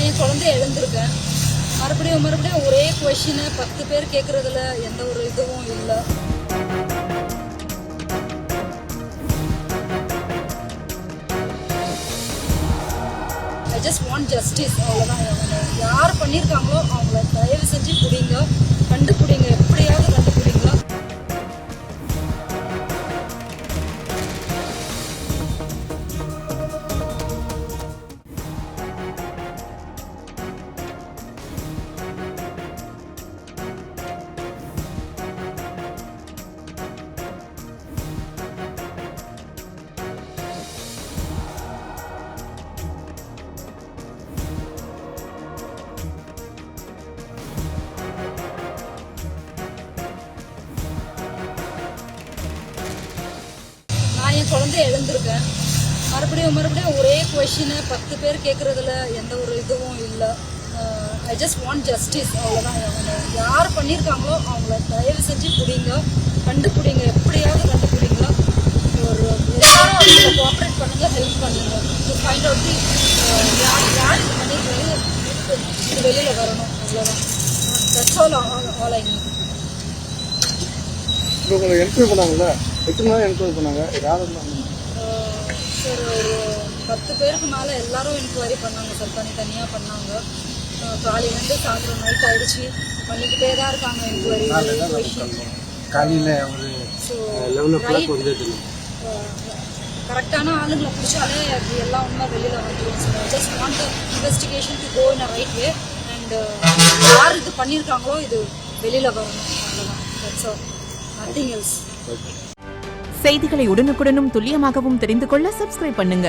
என் குழந்தைய எழுந்திருக்கேன். மறுபடியும் ஒரே கொஷினை 10 பேர் கேட்குறதுல எந்த ஒரு இதுவும் இல்லை. ஐ ஜஸ்ட் வாண்ட் ஜஸ்டிஸ், அவ்வளோதான். யார் பண்ணியிருக்காங்களோ அவங்கள தயவு செஞ்சு பிடிங்க, கண்டுபிடிங்க, எப்படியாவது கண்டுபிடிங்க. என் குழந்தைய எழுந்திருக்கேன். மறுபடியும் ஒரே கொஷினை 10 பேர் கேட்குறதுல எந்த ஒரு இதுவும் இல்லை. ஐ ஜஸ்ட் வாண்ட் ஜஸ்டிஸ், அவ்வளோதான். யார் பண்ணியிருக்காங்களோ அவங்கள தயவு செஞ்சு பிடிங்க, கண்டுபிடிங்க, எப்படியாவது கண்டுபிடிங்க. ஒரு எல்லாரும் அவங்களை கோஆப்ரேட் பண்ணுங்க, ஹெல்ப் பண்ணுங்க. டு ஃபைண்ட் அவுட் தி யார் இது பண்ணிட்டு இது வெளியில் வரணும், அவ்வளோதான். That's all I need. உங்களை என்கொயரி பண்ணாங்கல்ல, எத்தனை நாள் என்கொயரி பண்ணாங்க? யாரும் சார் ஒரு 10 பேருக்கு மேலே எல்லாரும் என்கொயரி பண்ணாங்க சார். தனியாக பண்ணாங்க. காலையிலேருந்து சாயந்தரம் நைட் ஆகிடுச்சு, பண்ணிக்கிட்டே தான் இருக்காங்க என்கொயரி. காலையில் ஒரு ஸோ கரெக்டான ஆளுங்களை பிடிச்சாலே அது எல்லாம் உண்மை வெளியில் வந்துடும் sir. I just want the investigation to go in a right way and யார் இது பண்ணியிருக்காங்களோ இது வெளியில் வரணும், அவ்வளோதான். That's all, nothing else. செய்திகளை உடனுக்குடனும் துல்லியமாகவும் தெரிந்து கொள்ள சப்ஸ்கிரைப் பண்ணுங்க.